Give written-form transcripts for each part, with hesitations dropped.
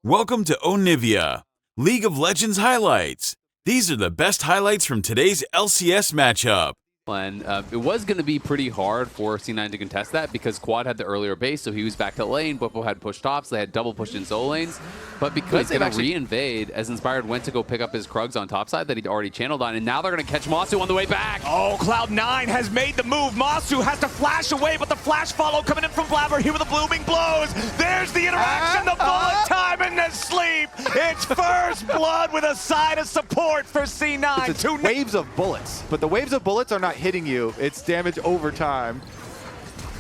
Welcome to Onivia, League of Legends highlights. These are the best highlights from today's LCS matchup. And it was going to be pretty hard for C9 to contest that because Quad had the earlier base, so he was back to lane. Bwipo had pushed tops. They had double pushed in solo lanes. But because they re-invade, as Inspired went to go pick up his Krugs on topside that he'd already channeled on, and now they're going to catch Masu on the way back. Oh, Cloud9 has made the move. Masu has to flash away, but the flash follow coming in from Blabber here with the blooming blows. There's the interaction, the bullet time, and the sleep. It's first blood with a side of support for C9. It's waves of bullets, but the waves of bullets are not hitting you. It's damage over time.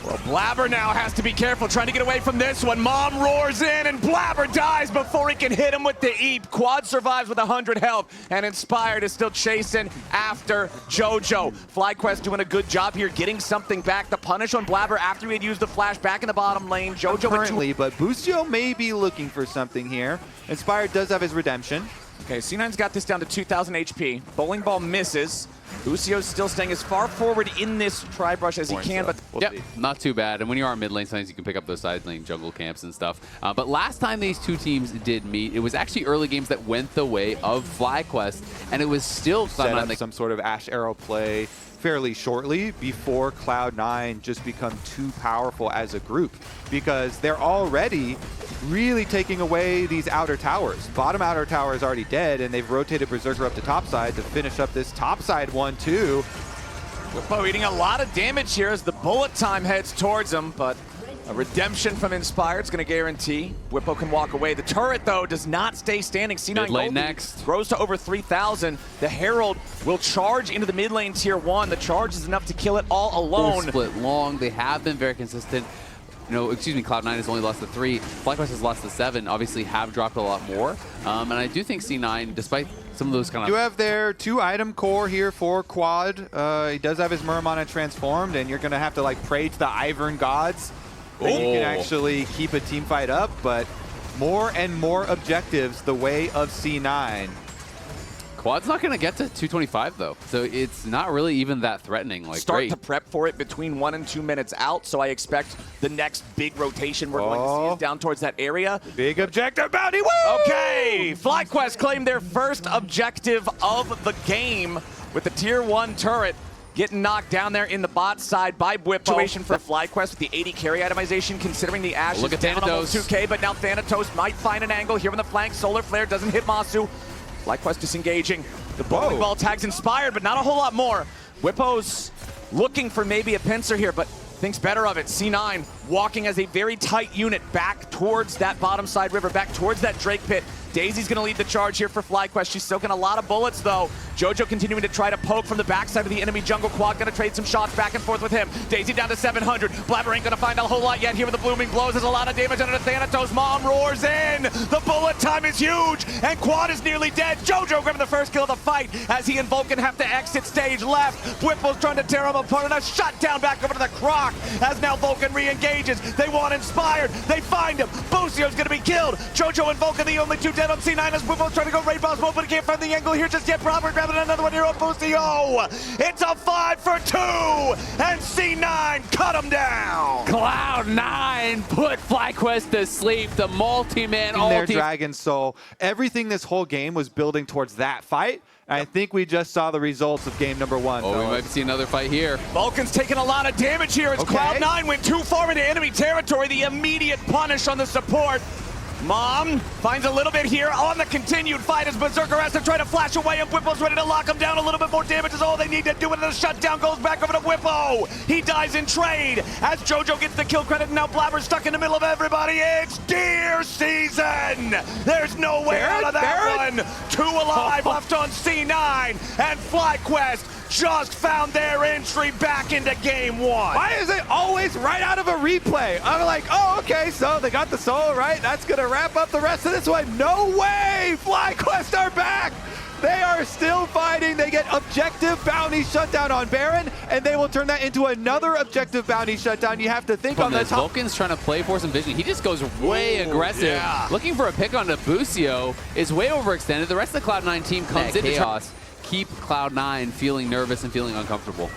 Well, Blabber now has to be careful, trying to get away from this one. Mom roars in, and Blabber dies before he can hit him with the Eep. Quad survives with 100 health, and Inspired is still chasing after JoJo. FlyQuest doing a good job here, getting something back. The punish on Blabber after he had used the flash back in the bottom lane. JoJo Currently, but Boostio may be looking for something here. Inspired does have his redemption. Okay, C9's got this down to 2,000 HP. Bowling ball misses. Lucio's still staying as far forward in this tri-brush as he can, but yep, not too bad. And when you are mid lane, sometimes you can pick up those side lane jungle camps and stuff. But last time these two teams did meet, it was actually early games that went the way of FlyQuest, and it was still set up some sort of Ash Arrow play fairly shortly before Cloud9 just become too powerful as a group, because they're already really taking away these outer towers. Bottom outer tower is already dead, and they've rotated Berserker up to topside to finish up this topside one too. Bwipo eating a lot of damage here as the bullet time heads towards him, but a redemption from Inspired is going to guarantee Bwipo can walk away. The turret, though, does not stay standing. C9 mid lane next grows to over 3,000. The Herald will charge into the mid lane tier 1. The charge is enough to kill it all alone. They're split long. They have been very consistent. You know, excuse me, Cloud9 has only lost to 3. FlyQuest has lost to 7, obviously have dropped a lot more. And I do think C9, despite some of those kind of... You have their 2-item core here for Quad. He does have his Muramana transformed, and you're going to have to like pray to the Ivern gods that you can actually keep a team fight up, but more and more objectives the way of C9. Quad's not going to get to 225 though, so it's not really even that threatening. Like, Start to prep for it between 1 and 2 minutes out, so I expect the next big rotation we're going to see is down towards that area. Big objective bounty, woo! Okay, FlyQuest claimed their first objective of the game with the tier 1 turret getting knocked down there in the bot side by Bwipo. Situation for FlyQuest with the 80 carry itemization, considering the Ashe is down almost 2K, but now Thanatos might find an angle here on the flank. Solar Flare doesn't hit Masu. FlyQuest disengaging. The bowling ball tags Inspired, but not a whole lot more. Bwipo's looking for maybe a pincer here, but thinks better of it. C9 walking as a very tight unit back towards that bottom side river, back towards that Drake pit. Daisy's going to lead the charge here for FlyQuest. She's soaking a lot of bullets, though. JoJo continuing to try to poke from the backside of the enemy jungle. Quad going to trade some shots back and forth with him. Daisy down to 700. Blabber ain't going to find a whole lot yet here with the blooming blows. There's a lot of damage under the Thanatos. Mom roars in. The bullet time is huge, and Quad is nearly dead. JoJo grabbing the first kill of the fight as he and Vulcan have to exit stage left. Bwipo's trying to tear him apart, and a shutdown back over to the Croc as now Vulcan re-engages. They want Inspired. They find him. Boostio's going to be killed. JoJo and Vulcan the only two dead on C9 as Bwipo's trying to go raid boss mode, but he can't find the angle here just yet. Robert grabbing another one here on Boostio. It's a 5 for 2, and C9 cut him down. Cloud9 put FlyQuest to sleep. The multi-man their Dragon Soul. Everything this whole game was building towards that fight. I think we just saw the results of game number 1. Oh, we might see another fight here. Vulcan's taking a lot of damage here as Cloud9 went too far into enemy territory. The immediate punish on the support. Mom finds a little bit here on the continued fight as Berserker has to try to flash away, and Bwipo's ready to lock him down. A little bit more damage is all they need to do, and the shutdown goes back over to Bwipo. He dies in trade as JoJo gets the kill credit, and now Blabber's stuck in the middle of everybody. It's deer season! There's no way out of that one. 2 alive left on C9, and FlyQuest just found their entry back into game 1. Why is it always right out of a replay? I'm like, oh, okay, so they got the soul, right? That's going to wrap up the rest of this one. No way! FlyQuest are back! They are still fighting. They get objective bounty shutdown on Baron, and they will turn that into another objective bounty shutdown. You have to think on the top. Vulcan's trying to play for some vision. He just goes way aggressive. Looking for a pick onto Boostio is way overextended. The rest of the Cloud9 team comes into chaos. Keep Cloud9 feeling nervous and feeling uncomfortable.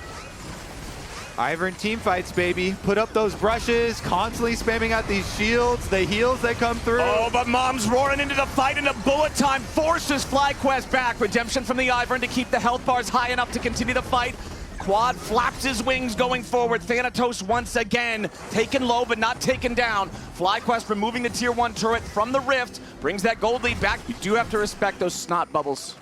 Ivern team fights, baby. Put up those brushes, constantly spamming out these shields, the heals that come through. Oh, but Mom's roaring into the fight, and a bullet time forces FlyQuest back. Redemption from the Ivern to keep the health bars high enough to continue the fight. Quad flaps his wings going forward. Thanatos once again taken low but not taken down. FlyQuest removing the tier 1 turret from the rift, brings that gold lead back. You do have to respect those snot bubbles.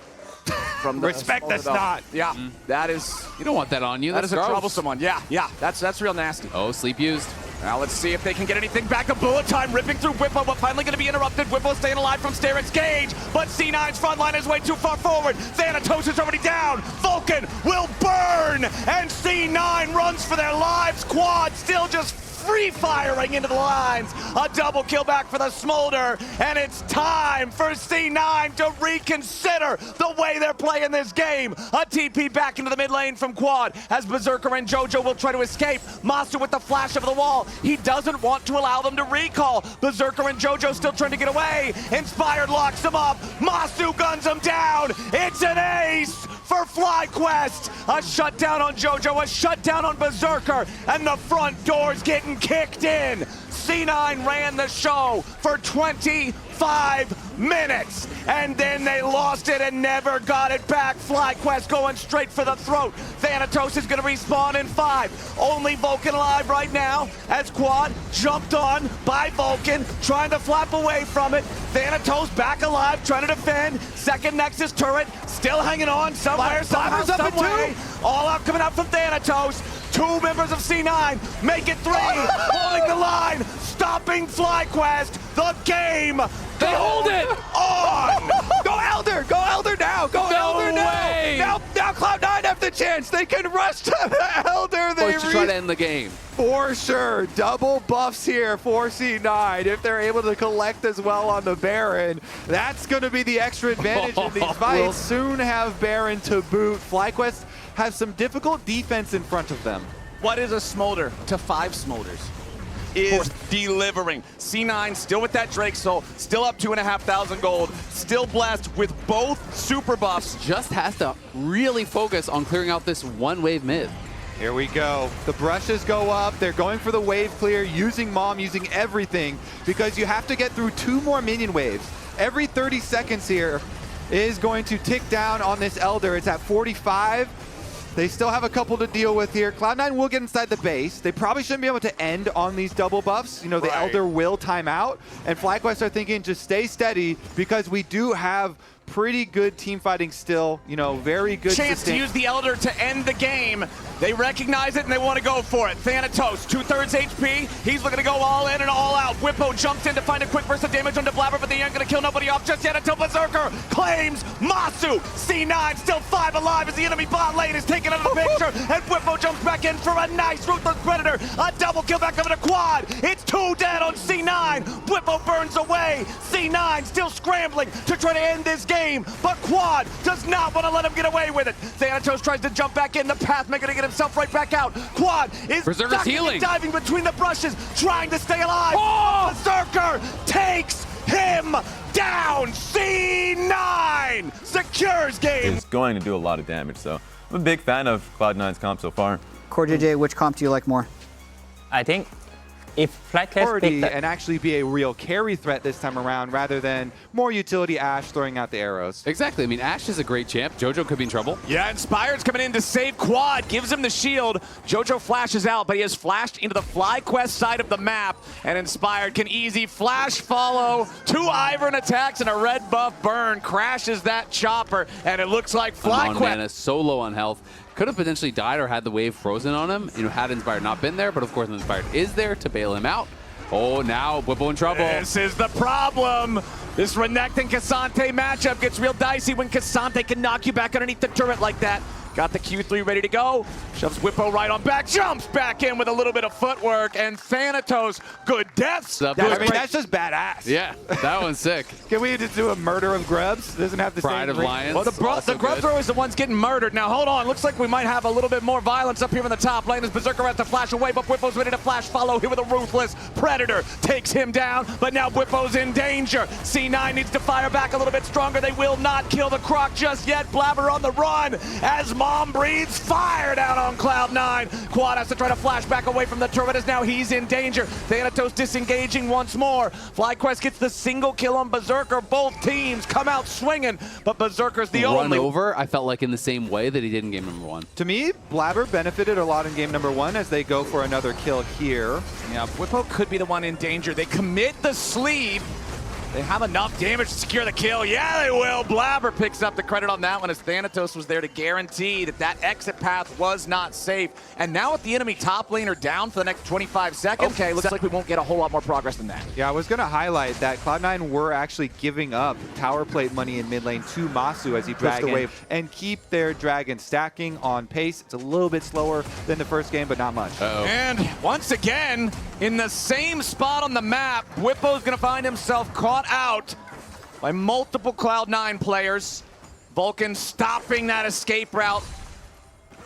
From the Respect the snot. Yeah, that is... You don't want that on you. That is That's a gross. troublesome one. Yeah, that's real nasty. Oh, sleep used. Now let's see if they can get anything back. A bullet time ripping through Whippo, but finally going to be interrupted. Whippo staying alive from Sterek's Gage, but C9's front line is way too far forward. Thanatos is already down. Vulcan will burn, and C9 runs for their lives. Quad still just free firing into the lines. A double kill back for the Smolder, and it's time for C9 to reconsider the way they're playing this game. A TP back into the mid lane from Quad as Berserker and Jojo will try to escape. Master with the flash over the wall. He doesn't want to allow them to recall. Berserker and Jojo still trying to get away. Inspired locks them up. Masu guns them down. It's an ace for FlyQuest. A shutdown on Jojo, a shutdown on Berserker, and the front door's getting kicked in. C9 ran the show for 25 minutes, and then they lost it and never got it back. FlyQuest going straight for the throat. Thanatos is gonna respawn in 5. Only Vulcan alive right now as Quad jumped on by Vulcan, trying to flap away from it. Thanatos back alive, trying to defend. Second Nexus turret, still hanging on somewhere, somehow, some way. All out coming out from Thanatos. 2 members of C9 make it 3, holding the line, stopping FlyQuest. The game. They hold it. On. Go Elder! Go Elder now! Go Elder way. now! Now Cloud9 have the chance. They can rush to the Elder. They Or try to end the game. For sure. Double buffs here for C9. If they're able to collect as well on the Baron, that's going to be the extra advantage in these fights. We'll soon have Baron to boot. FlyQuest have some difficult defense in front of them. What is a Smolder to 5 Smolders? Is delivering. C9 still with that Drake Soul, still up 2,500 gold, still blessed with both super buffs. Just has to really focus on clearing out this one wave mid. Here we go. The brushes go up. They're going for the wave clear, using Mom, using everything, because you have to get through 2 more minion waves. Every 30 seconds here is going to tick down on this Elder. It's at 45. They still have a couple to deal with here. Cloud9 will get inside the base. They probably shouldn't be able to end on these double buffs. You know, the Elder will time out. And FlyQuest are thinking, just stay steady, because we do have pretty good team fighting still. You know, very good. Chance to use the Elder to end the game. They recognize it and they want to go for it. Thanatos, 2/3 HP. He's looking to go all in and all out. Whippo jumps in to find a quick burst of damage onto Blabber, but they ain't going to kill nobody off just yet until Berserker claims Masu. C9 still 5 alive as the enemy bot lane is taken out of the picture, and Whippo jumps back in for a nice Ruthless Predator. A double kill back over to Quad. It's 2 dead on C9. Whippo burns away. C9 still scrambling to try to end this game, but Quad does not want to let him get away with it. Thanatos tries to jump back in. The Pathmaker to get himself right back out. Quad is healing, diving between the brushes, trying to stay alive. Oh! Berserker takes him down. C9 secures game. It's going to do a lot of damage, so I'm a big fan of Cloud9's comp so far. Core JJ, which comp do you like more? I think if FlyQuest picked and actually be a real carry threat this time around, rather than more utility Ashe throwing out the arrows. Exactly. I mean, Ashe is a great champ. Jojo could be in trouble. Yeah, Inspired's coming in to save Quad, gives him the shield. Jojo flashes out, but he has flashed into the FlyQuest side of the map, and Inspired can easy flash follow. 2 Ivern attacks and a red buff burn crashes that chopper, and it looks like FlyQuest. Mana so low on health. Could have potentially died or had the wave frozen on him, you know, had Inspired not been there, but of course Inspired is there to bail him out. Oh, now Whippo in trouble. This is the problem. This Renekton and Cassante matchup gets real dicey when Cassante can knock you back underneath the turret like that. Got the Q3 ready to go. Shoves Whippo right on back. Jumps back in with a little bit of footwork. And Thanatos, good deaths. I mean, that's just badass. Yeah, that one's sick. Can we just do a murder of Grubs? Doesn't have the Pride same of Lions. Well, the Grub Thrower is the ones getting murdered. Now, hold on. Looks like we might have a little bit more violence up here in the top lane as Berserker has to flash away, but Whippo's ready to flash follow here with a Ruthless Predator. Takes him down, but now Whippo's in danger. C9 needs to fire back a little bit stronger. They will not kill the Croc just yet. Blabber on the run as Mom breathes fire down on Cloud9. Quad has to try to flash back away from the turret as now he's in danger. Thanatos disengaging once more. FlyQuest gets the single kill on Berserker. Both teams come out swinging, but Berserker's the only. Run over, I felt like in the same way that he did in game number 1. To me, Blabber benefited a lot in game number 1 as they go for another kill here. Yeah, Whippo could be the one in danger. They commit the sleeve. They have enough damage to secure the kill. Yeah, they will. Blabber picks up the credit on that one as Thanatos was there to guarantee that that exit path was not safe. And now with the enemy top laner down for the next 25 seconds, okay, looks like we won't get a whole lot more progress than that. Yeah, I was going to highlight that Cloud9 were actually giving up tower plate money in mid lane to Masu as he pushed the wave and keep their dragon stacking on pace. It's a little bit slower than the first game, but not much. And once again, in the same spot on the map, Whippo's going to find himself caught out by multiple Cloud9 players. Vulcan stopping that escape route.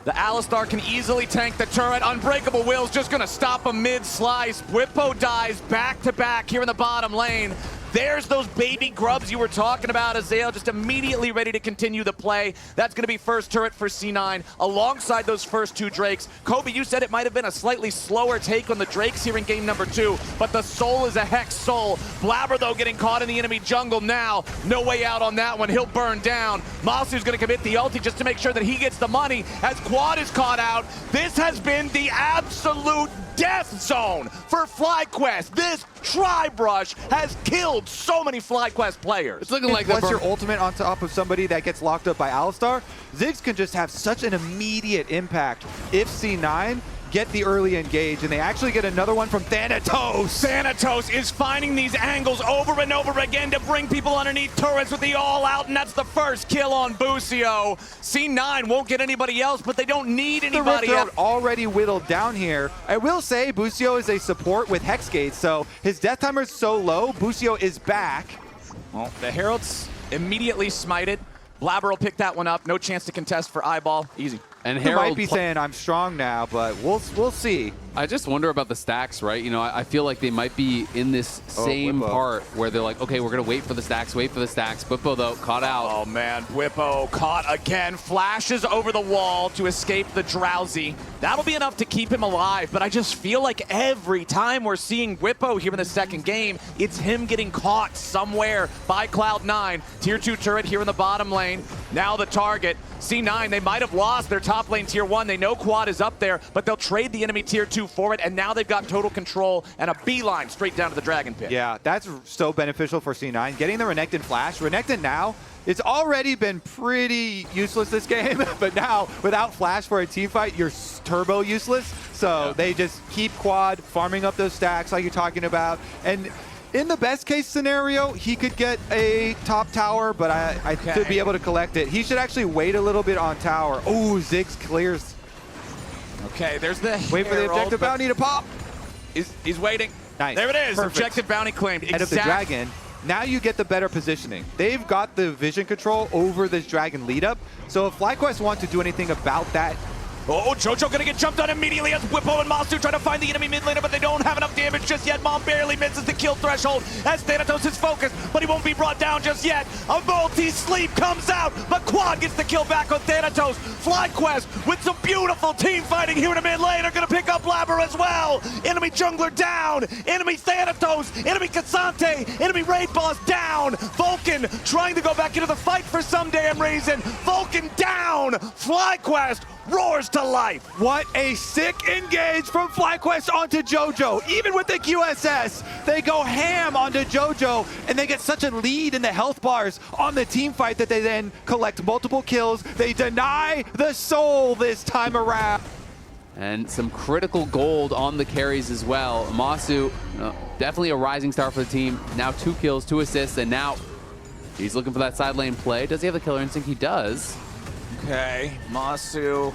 The Alistar can easily tank the turret. Unbreakable Will's just gonna stop him mid-slice. Whippo dies back-to-back here in the bottom lane. There's those baby grubs you were talking about, Azael, just immediately ready to continue the play. That's going to be first turret for C9 alongside those first 2 Drakes. Kobe, you said it might have been a slightly slower take on the Drakes here in game number 2, but the Soul is a Hex Soul. Blabber, though, getting caught in the enemy jungle now. No way out on that one. He'll burn down. Masu's going to commit the ulti just to make sure that he gets the money as Quad is caught out. This has been the absolute death zone for FlyQuest. This Tri-Brush has killed so many FlyQuest players. It's looking like once your ultimate on top of somebody that gets locked up by Alistar, Ziggs can just have such an immediate impact if C9 get the early engage, and they actually get another one from Thanatos. Thanatos is finding these angles over and over again to bring people underneath turrets with the all-out, and that's the first kill on Busio. C9 won't get anybody else, but they don't need anybody else. Already whittled down here. I will say Busio is a support with Hex Gates, so his death timer is so low, Busio is back. Well, the Herald's immediately smited. Blabber will pick that one up. No chance to contest for Eyeball. Easy. And He Herald might be saying I'm strong now, but we'll see. I just wonder about the stacks, right? You know, I feel like they might be in this same part where they're like, okay, we're going to wait for the stacks, Whippo, though, caught out. Oh, man. Whippo caught again. Flashes over the wall to escape the Drowsy. That'll be enough to keep him alive, but I just feel like every time we're seeing Whippo here in the second game, it's him getting caught somewhere by Cloud9. Tier 2 turret here in the bottom lane. Now the target. C9, they might have lost their top lane tier 1. They know Quad is up there, but they'll trade the enemy tier 2 for it, and now they've got total control and a beeline straight down to the Dragon Pit. Yeah, that's so beneficial for C9. Getting the Renekton flash. Renekton now, it's already been pretty useless this game, but now without flash for a team fight, you're turbo useless. So they just keep Quad farming up those stacks like you're talking about. And in the best case scenario, he could get a top tower, but I could be able to collect it. He should actually wait a little bit on tower. Oh, Ziggs clears. Okay, there's the Wait for the objective bounty to pop. He's waiting. Nice. There it is. Perfect. Objective bounty claimed. Head of the dragon. Now you get the better positioning. They've got the vision control over this dragon lead up. So if FlyQuest want to do anything about that, oh, Jojo gonna get jumped on immediately as Whippo and Masu try to find the enemy mid laner, but they don't have enough damage just yet. Mom barely misses the kill threshold as Thanatos is focused, but he won't be brought down just yet. A multi-sleep comes out, but Quad gets the kill back on Thanatos. FlyQuest with some beautiful team fighting here in the mid lane are gonna pick up Blabber as well. Enemy jungler down, enemy Thanatos, enemy Cassante, enemy raid boss down. Vulcan trying to go back into the fight for some damn reason. Vulcan down, FlyQuest roars to life. what a sick engage from FlyQuest onto JoJo. Even with the QSS, they go ham onto JoJo, and they get such a lead in the health bars on the team fight that they then collect multiple kills. They deny the soul this time around. And some critical gold on the carries as well. Masu, definitely a rising star for the team. Now 2 kills, 2 assists, and now he's looking for that side lane play. Does he have the killer instinct? He does. Okay, Masu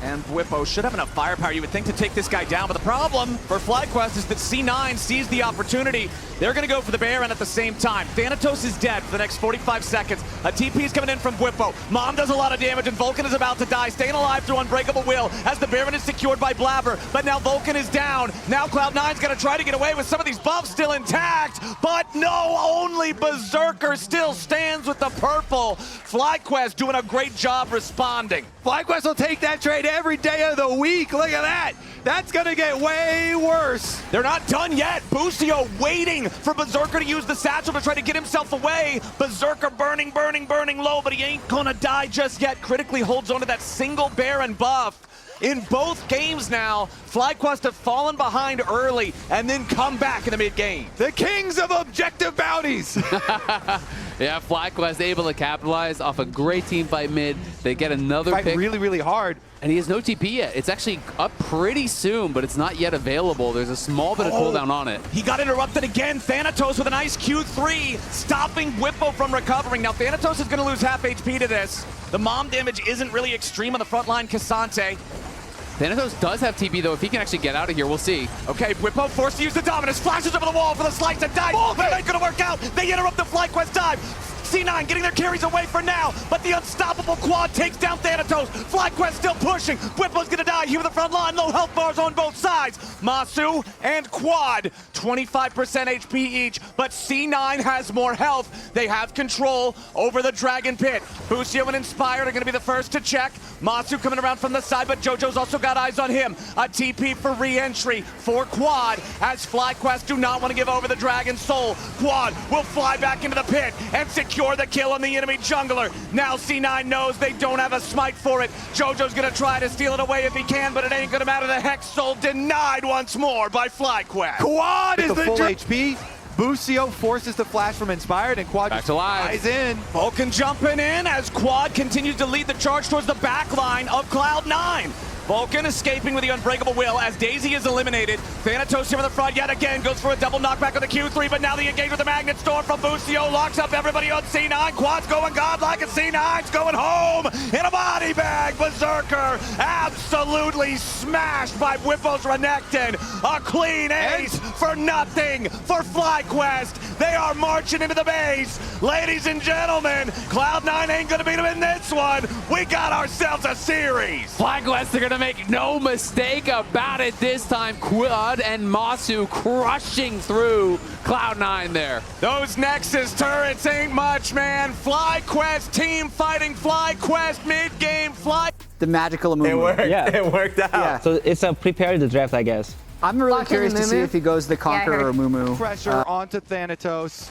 and Whippo should have enough firepower, you would think, to take this guy down. But the problem for FlyQuest is that C9 sees the opportunity. They're going to go for the Baron at the same time. Thanatos is dead for the next 45 seconds. A TP is coming in from Whippo. Mom does a lot of damage, and Vulcan is about to die, staying alive through Unbreakable Will as the Baron is secured by Blabber. But now Vulcan is down. Now Cloud9's going to try to get away with some of these buffs still intact. But no, only Berserker still stands comes with the purple. FlyQuest doing a great job responding. FlyQuest will take that trade every day of the week. Look at that. That's going to get way worse. They're not done yet. Busio waiting for Berserker to use the satchel to try to get himself away. Berserker burning low, but he ain't gonna die just yet. Critically holds onto that single Baron buff. In both games now, FlyQuest have fallen behind early and then come back in the mid-game. The kings of objective bounties. Yeah, FlyQuest able to capitalize off a great team fight mid. They get another Fight pick. really hard. And he has no TP yet. It's actually up pretty soon, but it's not yet available. There's a small bit of cooldown on it. He got interrupted again. Thanatos with a nice Q3, stopping Whippo from recovering. Now Thanatos is going to lose half HP to this. The mom damage isn't really extreme on the front line. Cassante. Thanatos does have TP, though. If he can actually get out of here, we'll see. Okay, Whippo forced to use the Dominus. Flashes over the wall for the slice and dive. That ain't going to work out. They interrupt the FlyQuest dive. C9 getting their carries away for now, but the unstoppable quad takes down Thanatos. FlyQuest still pushing. Whippo's gonna die here with the front line. Low health bars on both sides. Masu and Quad, 25% HP each, but C9 has more health. They have control over the Dragon Pit. Busio and Inspired are gonna be the first to check. Masu coming around from the side, but JoJo's also got eyes on him. A TP for re-entry for Quad, as FlyQuest do not want to give over the Dragon Soul. Quad will fly back into the pit and secure the kill on the enemy jungler. Now C9 knows they don't have a smite for it. JoJo's gonna try to steal it away if he can, but it ain't gonna matter. The Hex Soul denied once more by FlyQuest. Quad is the full HP. Busio forces the flash from Inspired, and Quad Back just to live. flies in. Vulcan jumping in as Quad continues to lead the charge towards the back line of Cloud9. Vulcan escaping with the Unbreakable Will as Daisy is eliminated. Thanatos here in the front yet again, goes for a double knockback on the Q3, but now the engage with the Magnet Storm from Busio locks up everybody on C9. Quad's going godlike, and C9's going home in a body bag. Berserker absolutely smashed by Whippos Renekton. A clean ace for nothing for FlyQuest. They are marching into the base. Ladies and gentlemen, Cloud9 ain't gonna beat them in this one. We got ourselves a series. FlyQuest are going to make no mistake about it this time. Quad and Masu crushing through Cloud9 there. Those Nexus turrets ain't much, man. FlyQuest team fighting FlyQuest mid-game. The magical Amumu. It worked. Yeah. It worked out. Yeah. So it's a prepare the draft, I guess. I'm really Lock in curious to see Amumu? if he goes the Conqueror or Mumu. Pressure onto Thanatos.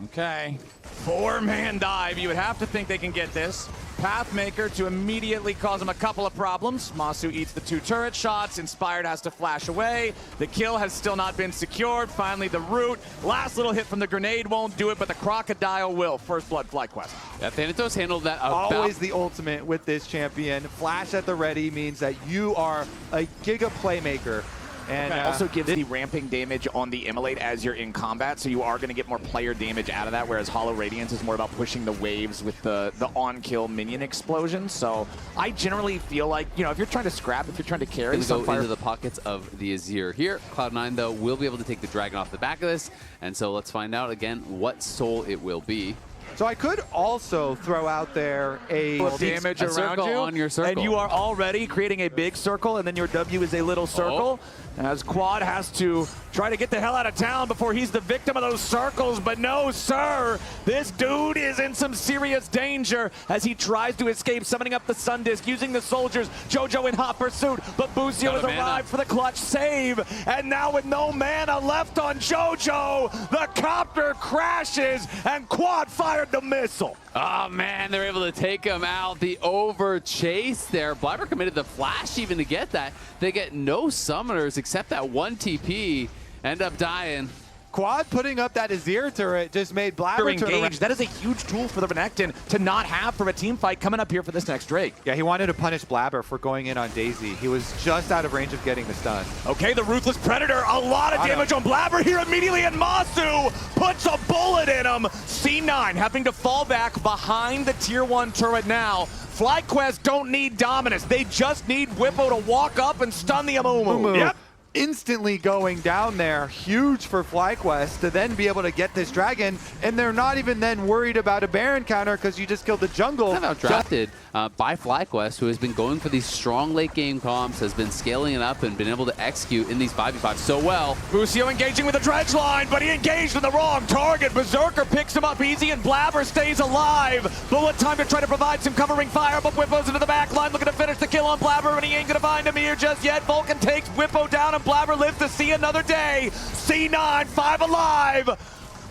Okay. 4-man dive. You would have to think they can get this. Pathmaker to immediately cause him a couple of problems. Masu eats the 2 turret shots. Inspired has to flash away. The kill has still not been secured. Finally, the root. Last little hit from the grenade won't do it, but the crocodile will. First blood, FlyQuest. Yeah, Thanatos handled that about... Always the ultimate with this champion. Flash at the ready means that you are a giga playmaker. And also gives the ramping damage on the Immolate as you're in combat, so you are going to get more player damage out of that, whereas Hollow Radiance is more about pushing the waves with the on-kill minion explosion. So I generally feel like, you know, if you're trying to scrap, if you're trying to carry Go into the pockets of the Azir here. Cloud9, though, will be able to take the Dragon off the back of this, and so let's find out again what soul it will be. so I could also throw out there a damage A around circle you, on your circle. and you are already creating a big circle, and then your W is a little circle. As Quad has to try to get the hell out of town before he's the victim of those circles, but no, sir. This dude is in some serious danger as he tries to escape, summoning up the Sun Disc, using the soldiers. JoJo in hot pursuit, but Busio has arrived for the clutch save. And now with no mana left on JoJo, the copter crashes, and Quad fired the missile. Oh, man, they're able to take him out. The over chase there. Blabber committed the flash even to get that. They get no summoners except that one TP. End up dying. Quad putting up that Azir turret just made Blabber Engage. That is a huge tool for the Renekton to not have from a team fight coming up here for this next Drake. Yeah, he wanted to punish Blabber for going in on Daisy. He was just out of range of getting the stun. Okay, the Ruthless Predator, a lot of damage on Blabber here immediately, and Masu puts a bullet in him. C9 having to fall back behind the tier 1 turret now. FlyQuest don't need Dominus. They just need Whippo to walk up and stun the Amumu. Yep. instantly going down there. Huge for FlyQuest to then be able to get this dragon, and they're not even then worried about a Baron counter because you just killed the jungle. Kind of outdrafted by FlyQuest, who has been going for these strong late game comps, has been scaling it up and been able to execute in these 5v5 so well. Busio engaging with a dredge line, but he engaged in the wrong target. Berserker picks him up easy, and Blabber stays alive. Bullet time to try to provide some covering fire, but Whippo's into the back line looking to finish the kill on Blabber, and he ain't gonna find him here just yet. Vulcan takes Whippo down, and Blabber lives to see another day. C9, 5 alive.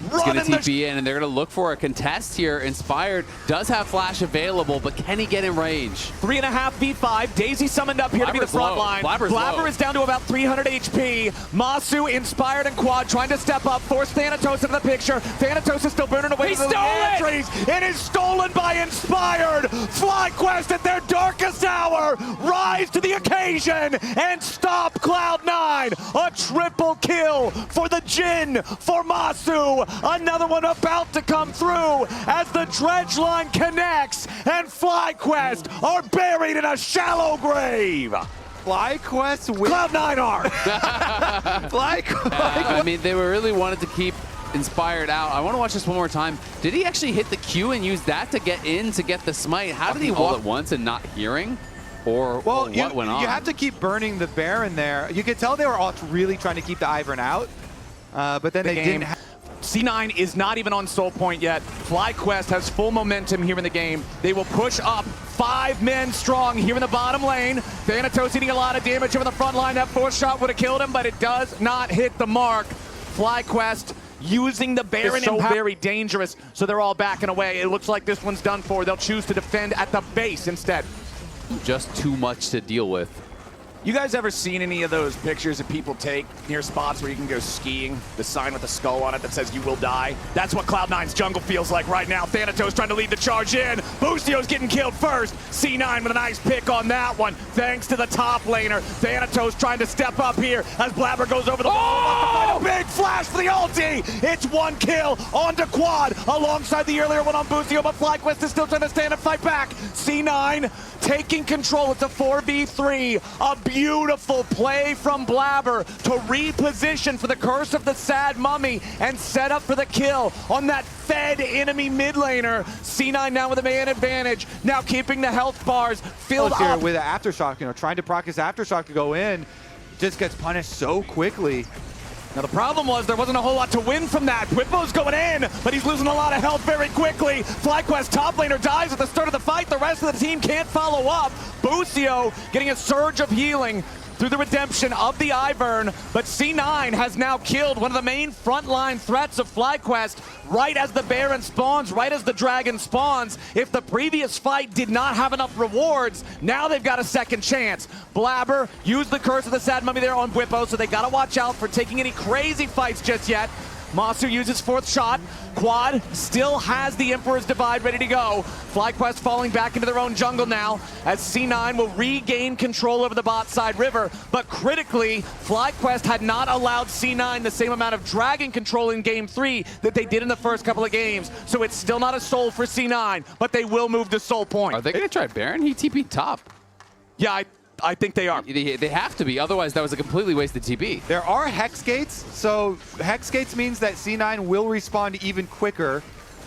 He's going to TP in, and they're going to look for a contest here. Inspired does have flash available, but can he get in range? 3.5 v5. Daisy summoned up here to be the front line. Blabber is down to about 300 HP. Masu, Inspired, and Quad trying to step up, force Thanatos into the picture. Thanatos is still burning away. He stole it! It is stolen by Inspired. FlyQuest at their darkest hour rise to the occasion and stop Cloud9. A triple kill for the Jin, for Masu. Another one about to come through as the dredge line connects and FlyQuest are buried in a shallow grave. FlyQuest wins. Cloud9 are. FlyQuest. I mean, they really wanted to keep Inspired out. I want to watch this one more time. Did he actually hit the Q and use that to get in to get the smite? How did he all at once and not hearing? Or what went on? You have to keep burning the Baron there. You could tell they were all really trying to keep the Ivern out, but then they didn't. C9 is not even on soul point yet. FlyQuest has full momentum here in the game. They will push up 5 men strong here in the bottom lane. Thanatos eating a lot of damage over the front line. That 4th shot would have killed him, but it does not hit the mark. FlyQuest using the Baron so very dangerous, so they're all backing away. It looks like this one's done for. They'll choose to defend at the base instead. Just too much to deal with. You guys ever seen any of those pictures that people take near spots where you can go skiing? The sign with the skull on it that says you will die? That's what Cloud9's jungle feels like right now. Thanatos trying to lead the charge in. Busio's getting killed first. C9 with a nice pick on that one, thanks to the top laner. Thanatos trying to step up here as Blabber goes over the wall. A big flash for the ulti. It's 1 kill onto Quad alongside the earlier one on Busio, but FlyQuest is still trying to stand and fight back. C9 taking control. It's a 4v3. A beautiful play from Blabber to reposition for the Curse of the Sad Mummy and set up for the kill on that fed enemy mid laner. C9 now with a man advantage, now keeping the health bars filled here up. With an Aftershock, trying to proc his Aftershock to go in, just gets punished so quickly. Now the problem was there wasn't a whole lot to win from that. Whippo's going in, but he's losing a lot of health very quickly. FlyQuest top laner dies at the start of the fight. The rest of the team can't follow up. Busio getting a surge of healing through the redemption of the Ivern, but C9 has now killed one of the main frontline threats of FlyQuest right as the Baron spawns, right as the Dragon spawns. If the previous fight did not have enough rewards, now they've got a second chance. Blabber used the Curse of the Sad Mummy there on Whippo, so they gotta watch out for taking any crazy fights just yet. Masu uses 4th shot. Quad still has the Emperor's Divide ready to go. FlyQuest falling back into their own jungle now as C9 will regain control over the bot side river. But critically, FlyQuest had not allowed C9 the same amount of dragon control in game 3 that they did in the first couple of games. So it's still not a soul for C9, but they will move to soul point. Are they going to try Baron? He TP'd top. Yeah, I think they are. They have to be, otherwise that was a completely wasted TP. There are Hex Gates, so Hex Gates means that C9 will respawn even quicker,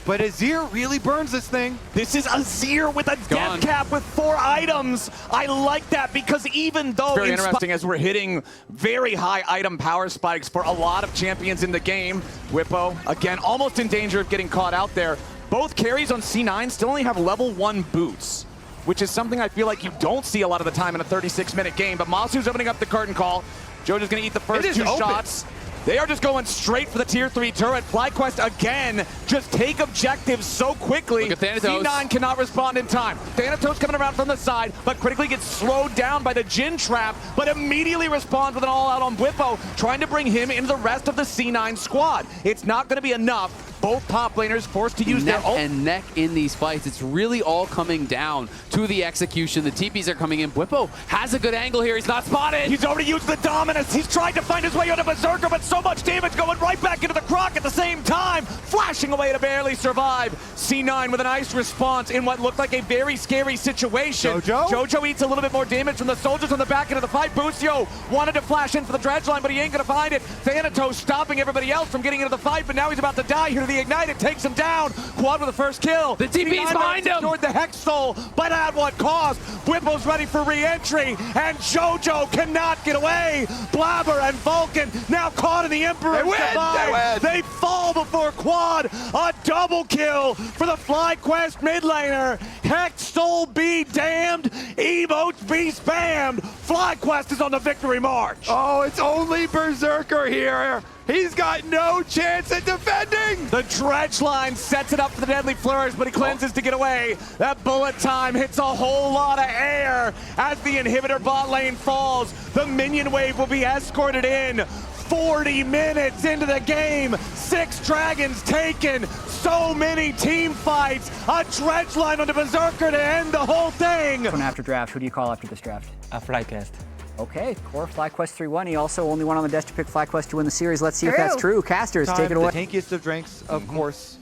but Azir really burns this thing. This is Azir with a death cap with 4 items. I like that because even though very interesting as we're hitting very high item power spikes for a lot of champions in the game, Whippo, again, almost in danger of getting caught out there. Both carries on C9 still only have level 1 boots, which is something I feel like you don't see a lot of the time in a 36-minute game. But Masu's opening up the curtain call. Jojo's going to eat the first 2 shots. They are just going straight for the tier 3 turret. FlyQuest again just take objectives so quickly. Look at Thanatos. C9 cannot respond in time. Thanatos coming around from the side, but critically gets slowed down by the Jin trap, but immediately responds with an all-out on Whippo, trying to bring him into the rest of the C9 squad. It's not going to be enough. both top laners forced to use their neck and neck in these fights. It's really all coming down to the execution. The TPs are coming in. Bwipo has a good angle here. He's not spotted. He's already used the dominance. He's tried to find his way onto Berserker, but so much damage going right back into the Croc at the same time. Flashing away to barely survive. C9 with a nice response in what looked like a very scary situation. Jojo eats a little bit more damage from the soldiers on the back end of the fight. Busio wanted to flash in for the dredge line, but he ain't gonna find it. Thanatos stopping everybody else from getting into the fight, but now he's about to die here to the Ignite. It takes him down. Quad with the first kill. The TP's behind him. Secured the Hex Soul, but at what cost? Bwipo's ready for re-entry, and Jojo cannot get away. Blabber and Vulcan now caught in the Emperor's Divide. They fall before Quad. A double kill for the FlyQuest mid laner. Hex Soul be damned. Emotes be spammed. FlyQuest is on the victory march. Oh, it's only Berserker here. He's got no chance at defending. The dredge line sets it up for the deadly flourish, but he cleanses to get away. That bullet time hits a whole lot of air as the inhibitor bot lane falls. The minion wave will be escorted in. 40 minutes into the game, 6 dragons taken, so many team fights, a dredge line on the Berserker to end the whole thing. After draft, who do you call after this draft? FlyQuest. Okay, core FlyQuest 3-1. He also only won on the desk to pick FlyQuest to win the series. Let's see if that's true. Casters, take it away. The tankiest of drinks, of course,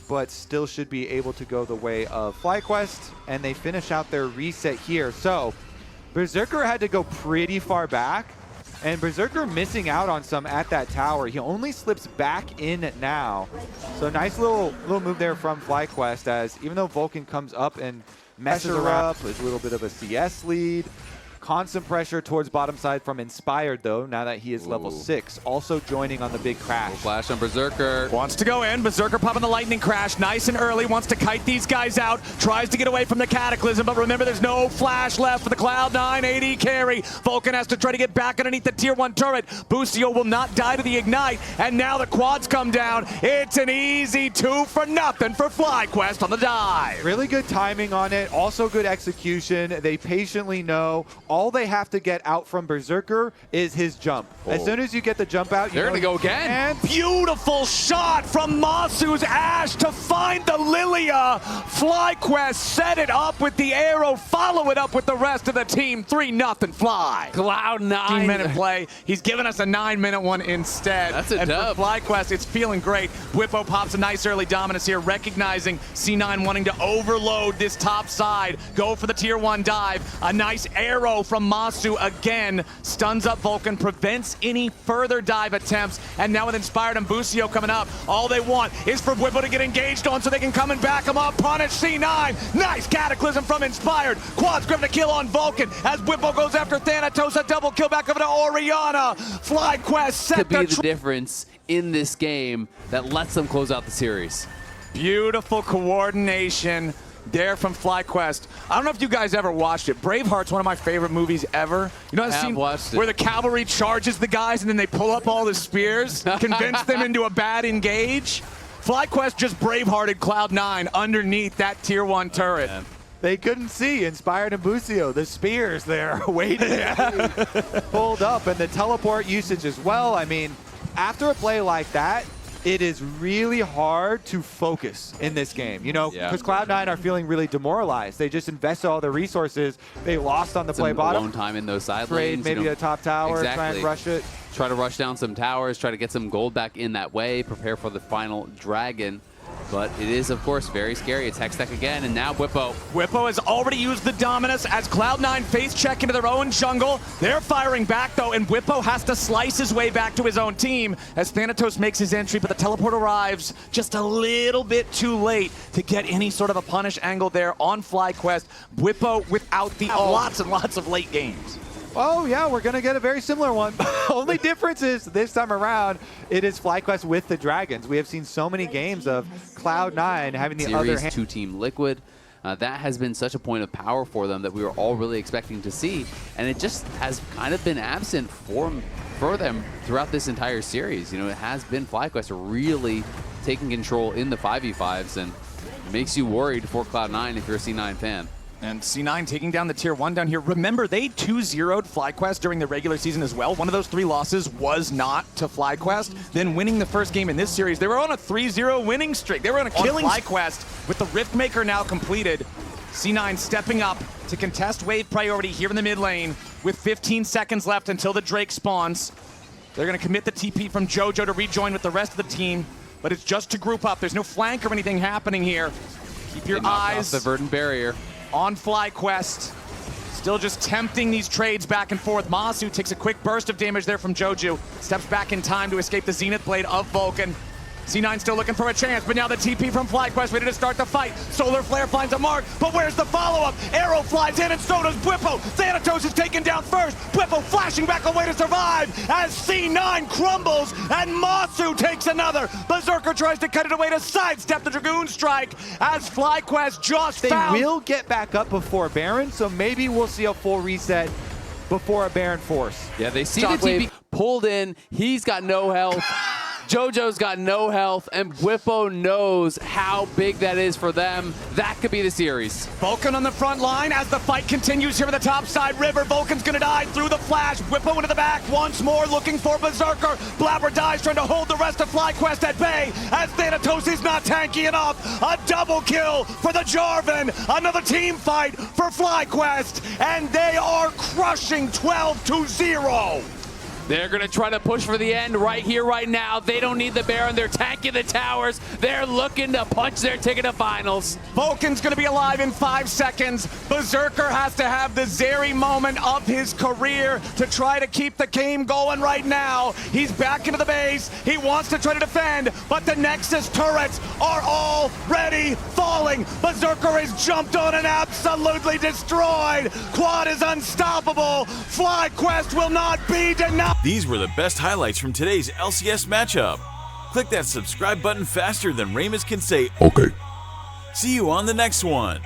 but still should be able to go the way of FlyQuest, and they finish out their reset here. So, Berserker had to go pretty far back, and Berserker missing out on some at that tower. He only slips back in now. So nice little move there from FlyQuest, as even though Vulcan comes up and messes her up, it's a little bit of a CS lead. Constant pressure towards bottom side from Inspired, though, now that he is level 6. Also joining on the big crash. Flash on Berserker. Wants to go in. Berserker popping the lightning crash. Nice and early. Wants to kite these guys out. Tries to get away from the Cataclysm, but remember, there's no flash left for the Cloud9 AD carry. Vulcan has to try to get back underneath the tier 1 turret. Busio will not die to the Ignite, and now the quads come down. It's an easy 2 for nothing for FlyQuest on the dive. Really good timing on it. Also good execution. They patiently know all they have to get out from Berserker is his jump. As soon as you get the jump out, they're gonna go again. And beautiful shot from Masu's Ash to find the Lilia. FlyQuest set it up with the arrow, follow it up with the rest of the team. 3-0 Fly. Cloud9. 15-minute play. He's given us a 9-minute one instead. That's a dub. For FlyQuest, it's feeling great. Bwipo pops a nice early dominance here, recognizing C9 wanting to overload this top side. Go for the tier 1 dive. A nice arrow from Masu again. Stuns up Vulcan, prevents any further dive attempts. And now with Inspired and Busio coming up, all they want is for Bwipo to get engaged on so they can come and back him up. Punish C9. Nice Cataclysm from Inspired. Quad's grabbing a kill on Vulcan as Bwipo goes after Thanatos. A double kill back over to Orianna. FlyQuest set could be the difference in this game that lets them close out the series. Beautiful coordination there from FlyQuest. I don't know if you guys ever watched it. Braveheart's one of my favorite movies ever. You know that scene where the cavalry charges the guys and then they pull up all the spears, convince them into a bad engage? FlyQuest just Bravehearted Cloud9 underneath that tier 1 turret. Yeah. They couldn't see Inspired and Busio, the spears there waiting to be pulled up, and the teleport usage as well. I mean, after a play like that, it is really hard to focus in this game, you know, because Cloud9 are feeling really demoralized. They just invested all their resources. They lost on the play bottom. Alone time in those side lanes. Maybe a top tower, try and rush it. Try to rush down some towers, try to get some gold back in that way, prepare for the final dragon. But it is, of course, very scary. It's Hextech again, and now Bwipo. Bwipo has already used the Dominus as Cloud9 face check into their own jungle. They're firing back, though, and Bwipo has to slice his way back to his own team as Thanatos makes his entry, but the teleport arrives just a little bit too late to get any sort of a punish angle there on FlyQuest. Bwipo without the lots and lots of late games. Oh yeah, we're gonna get a very similar one. Only difference is this time around, it is FlyQuest with the Dragons. We have seen so many games of Cloud9 having the other hand. 2-team Liquid. That has been such a point of power for them that we were all really expecting to see, and it just has kind of been absent for them throughout this entire series. You know, it has been FlyQuest really taking control in the 5v5s, and it makes you worried for Cloud9 if you're a C9 fan. And C9 taking down the tier 1 down here. Remember, they 2-0'd FlyQuest during the regular season as well. One of those 3 losses was not to FlyQuest. Then winning the first game in this series, they were on a 3-0 winning streak. They were on a killing FlyQuest with the Riftmaker now completed. C9 stepping up to contest wave priority here in the mid lane with 15 seconds left until the Drake spawns. They're going to commit the TP from Jojo to rejoin with the rest of the team, but it's just to group up. There's no flank or anything happening here. Keep your eyes the verdant barrier on FlyQuest. Still just tempting these trades back and forth. Masu takes a quick burst of damage there from Joju. Steps back in time to escape the Zenith Blade of Vulcan. C9 still looking for a chance, but now the TP from FlyQuest ready to start the fight. Solar Flare finds a mark, but where's the follow-up? Arrow flies in and so does Bwipo. Thanatos is taken down first. Bwipo flashing back away to survive as C9 crumbles and Masu takes another. Berserker tries to cut it away to sidestep the Dragoon Strike as FlyQuest just found. They will get back up before Baron, so maybe we'll see a full reset before a Baron Force. Yeah, they see the TP pulled in. He's got no health. Jojo's got no health, and Bwipo knows how big that is for them. That could be the series. Vulcan on the front line as the fight continues here with the top side river. Vulcan's gonna die through the flash. Bwipo into the back once more, looking for Berserker. Blabber dies, trying to hold the rest of FlyQuest at bay as Thanatos is not tanky enough. A double kill for the Jarvan. Another team fight for FlyQuest, and they are crushing 12-0. They're going to try to push for the end right here, right now. They don't need the Baron. They're tanking the towers. They're looking to punch their ticket to finals. Vulcan's going to be alive in 5 seconds. Berserker has to have the Zeri moment of his career to try to keep the game going right now. He's back into the base. He wants to try to defend, but the Nexus turrets are already falling. Berserker is jumped on and absolutely destroyed. Quad is unstoppable. FlyQuest will not be denied. These were the best highlights from today's LCS matchup. Click that subscribe button faster than Ramus can say okay. See you on the next one.